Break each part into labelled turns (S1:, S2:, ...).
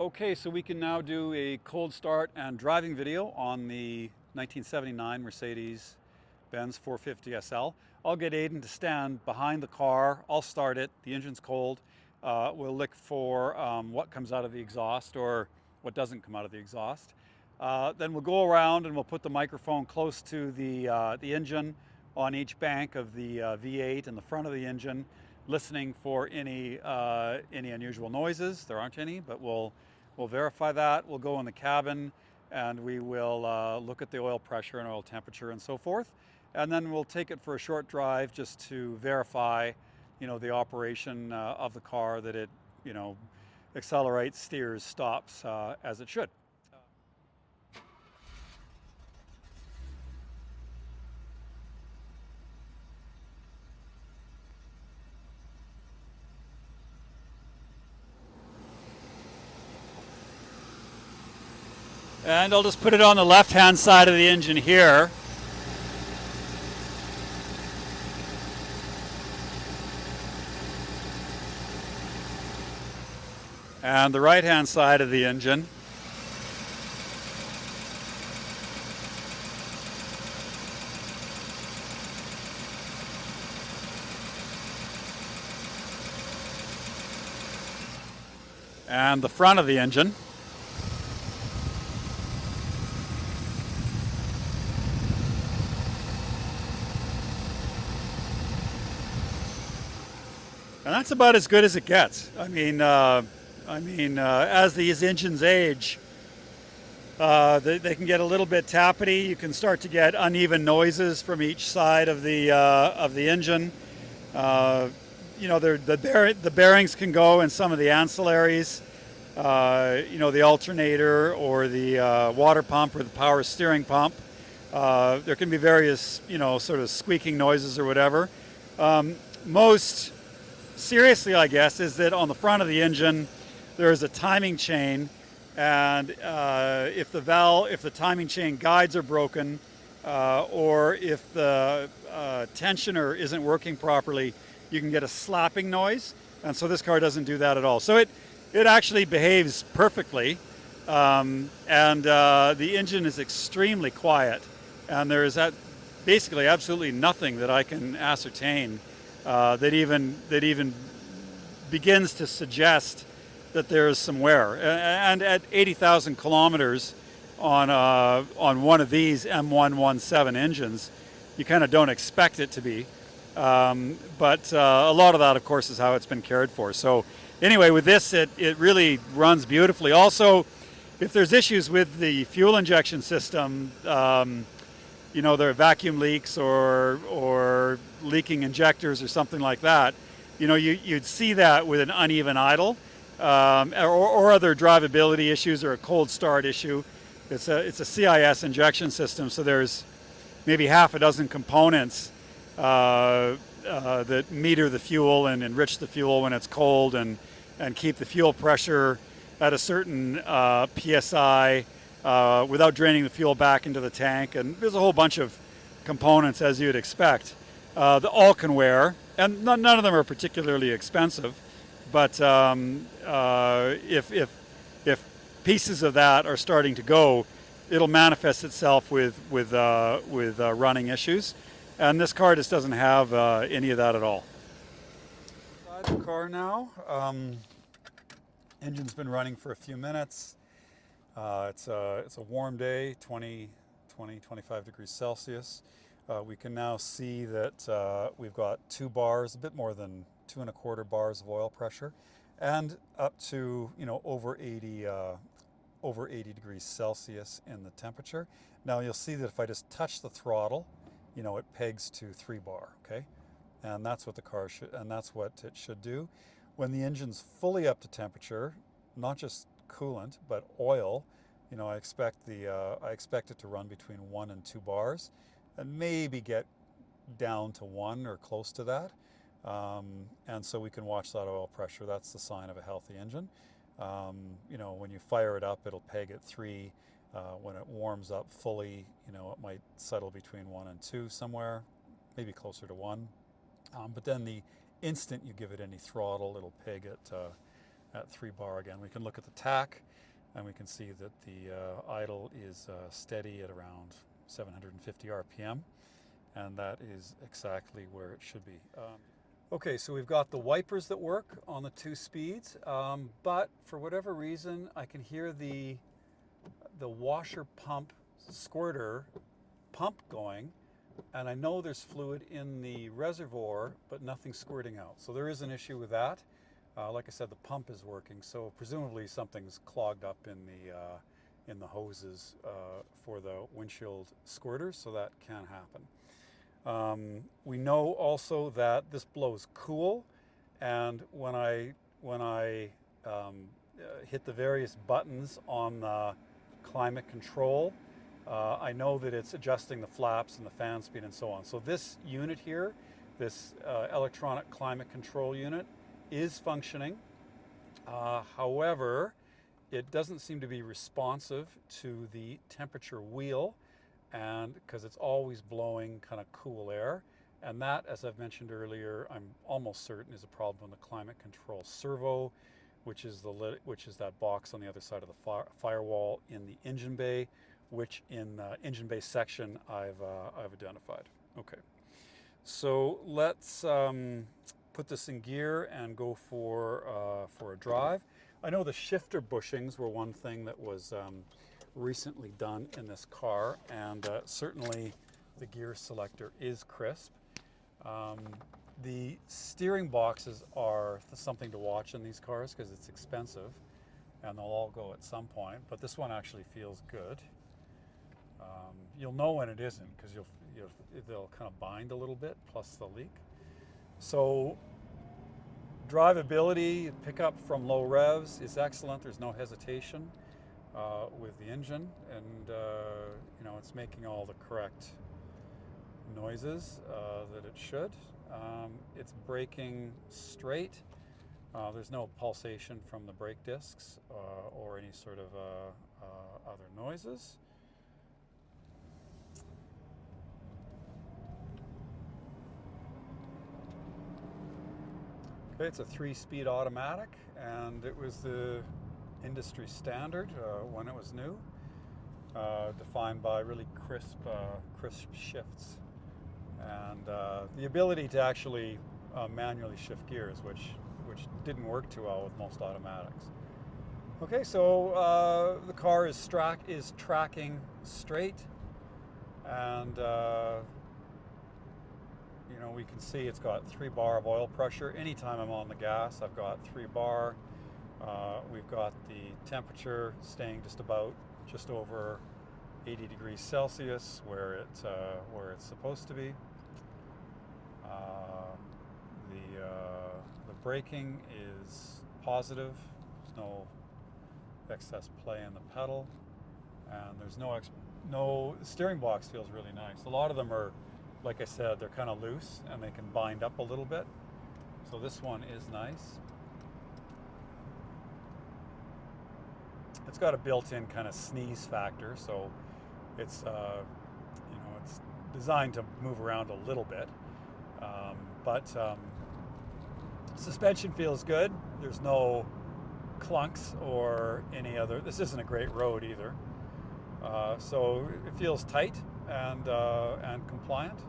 S1: Okay, so we can now do a cold start and driving video on the 1979 Mercedes Benz 450 SL. I'll get Aiden to stand behind the car. I'll start it. The engine's cold. We'll look for what comes out of the exhaust or what doesn't come out of the exhaust. Then we'll go around and we'll put the microphone close to the engine on each bank of the V8 and the front of the engine, listening for any unusual noises. There aren't any, but we'll verify that. We'll go in the cabin and we will look at the oil pressure and oil temperature and so forth. And then we'll take it for a short drive just to verify, the operation of the car, that it, accelerates, steers, stops as it should. And I'll just put it on the left-hand side of the engine here. And the right-hand side of the engine. And the front of the engine. And that's about as good as it gets. I mean, as these engines age, they can get a little bit tappety. You can start to get uneven noises from each side of the engine. The bearings can go in some of the ancillaries. The alternator or the water pump or the power steering pump. There can be various, sort of squeaking noises or whatever. Most seriously, I guess, is that on the front of the engine there is a timing chain, and if the timing chain guides are broken, or if the tensioner isn't working properly, you can get a slapping noise. And so this car doesn't do that at all. So it actually behaves perfectly, and the engine is extremely quiet, and there is basically absolutely nothing that I can ascertain that even begins to suggest that there is some wear. And at 80,000 kilometers on one of these M117 engines, you kind of don't expect it to be. But a lot of that, of course, is how it's been cared for. So anyway, with this, it really runs beautifully. Also, if there's issues with the fuel injection system, there are vacuum leaks or leaking injectors or something like that, you'd see that with an uneven idle, or other drivability issues or a cold start issue. It's a CIS injection system, so there's maybe half a dozen components that meter the fuel and enrich the fuel when it's cold and keep the fuel pressure at a certain PSI without draining the fuel back into the tank. And there's a whole bunch of components, as you'd expect, that all can wear, and none of them are particularly expensive. But if pieces of that are starting to go, it'll manifest itself with running issues. And this car just doesn't have any of that at all. Inside the car now. Engine's been running for a few minutes. It's a warm day, 25 degrees Celsius. We can now see that we've got 2 bars, a bit more than 2 1/4 bars of oil pressure, and up to over 80 degrees Celsius in the temperature. Now you'll see that if I just touch the throttle, it pegs to 3 bar. Okay, and that's what the car should, and that's what it should do. When the engine's fully up to temperature, not just coolant but oil, I expect it to run between 1 and 2 bars, and maybe get down to 1 or close to that. And so we can watch that oil pressure. That's the sign of a healthy engine. When you fire it up, it'll peg at 3. When it warms up fully, it might settle between 1 and 2 somewhere, maybe closer to 1. But then the instant you give it any throttle, it'll peg at 3 bar again. We can look at the tach. and we can see that the idle is steady at around 750 RPM, and that is exactly where it should be. Okay, so we've got the wipers that work on the 2 speeds, but for whatever reason I can hear the washer pump squirter pump going, and I know there's fluid in the reservoir but nothing squirting out. So there is an issue with that. Like I said, the pump is working, so presumably something's clogged up in the hoses for the windshield squirters, so that can happen. We know also that this blows cool, and when I hit the various buttons on the climate control, I know that it's adjusting the flaps and the fan speed and so on. So this unit here, this electronic climate control unit, is functioning. However, it doesn't seem to be responsive to the temperature wheel, and because it's always blowing kind of cool air, and that, as I've mentioned earlier, I'm almost certain is a problem in the climate control servo, which is that box on the other side of the firewall in the engine bay, which in the engine bay section I've identified. Okay, so let's put this in gear and go for a drive. I know the shifter bushings were one thing that was recently done in this car, and certainly the gear selector is crisp. The steering boxes are something to watch in these cars because it's expensive and they'll all go at some point, but this one actually feels good. You'll know when it isn't because they'll kind of bind a little bit, plus the leak. So drivability, pickup from low revs is excellent. There's no hesitation with the engine, and it's making all the correct noises that it should. It's braking straight. There's no pulsation from the brake discs or any sort of other noises. Okay, it's a 3-speed automatic, and it was the industry standard when it was new, defined by really crisp shifts, and the ability to actually manually shift gears, which didn't work too well with most automatics. Okay, so the car is tracking straight, and we can see it's got 3 bar of oil pressure. Anytime I'm on the gas, I've got 3 bar. We've got the temperature staying just over 80 degrees Celsius, where it's supposed to be. The braking is positive. There's no excess play in the pedal, and there's no the steering box feels really nice. A lot of them are, like I said, they're kind of loose and they can bind up a little bit. So this one is nice. It's got a built-in kind of sneeze factor, so it's it's designed to move around a little bit, but suspension feels good. There's no clunks or any other. This isn't a great road either, so it feels tight and compliant.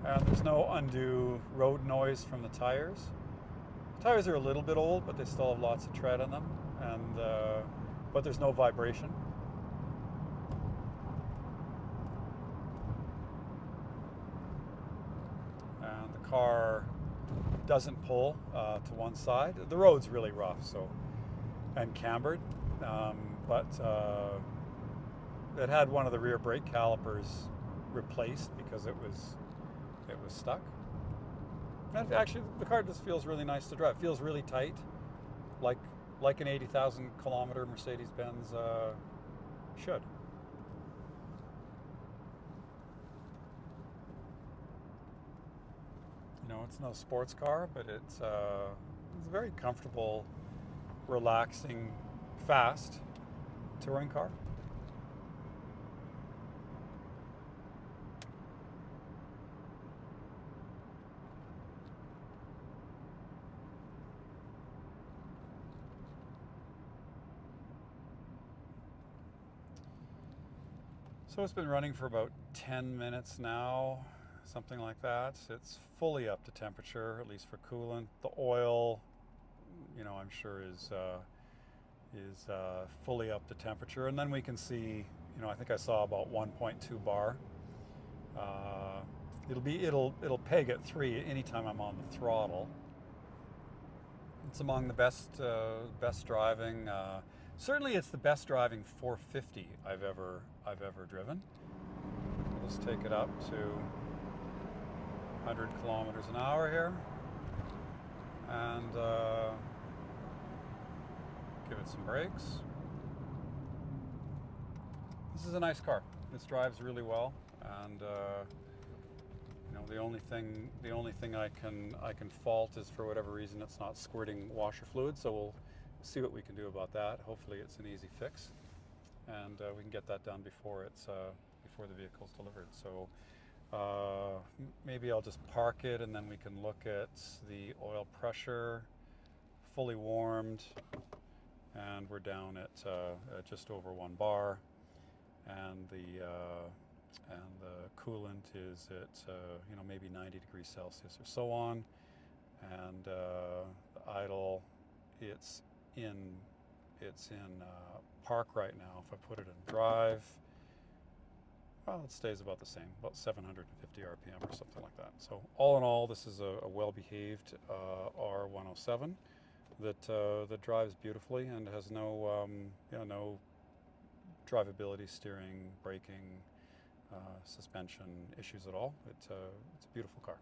S1: And there's no undue road noise from the tires. The tires are a little bit old, but they still have lots of tread on them, and but there's no vibration. And the car doesn't pull to one side. The road's really rough, and cambered, but it had one of the rear brake calipers replaced because it was stuck. And actually, the car just feels really nice to drive. It feels really tight, like an 80,000 kilometer Mercedes Benz should. It's no sports car, but it's a very comfortable, relaxing, fast touring car. So it's been running for about 10 minutes now, something like that. It's fully up to temperature, at least for coolant. The oil, I'm sure is fully up to temperature. And then we can see, I think I saw about 1.2 bar. It'll peg at 3 anytime I'm on the throttle. It's among the best driving. Certainly, it's the best driving 450 I've ever driven. Let's take it up to 100 kilometers an hour here, and give it some brakes. This is a nice car. This drives really well, and the only thing I can fault is, for whatever reason, it's not squirting washer fluid. So we'll see what we can do about that. Hopefully it's an easy fix, and we can get that done before the vehicle's delivered. So maybe I'll just park it, and then we can look at the oil pressure, fully warmed, and we're down at just over 1 bar, and the coolant is at maybe 90 degrees Celsius or so on, and the idle, it's in park right now. If I put it in drive, well, it stays about the same, about 750 RPM or something like that. So all in all, this is a well-behaved R107 that drives beautifully and has no drivability, steering, braking, suspension issues at all. It's a beautiful car.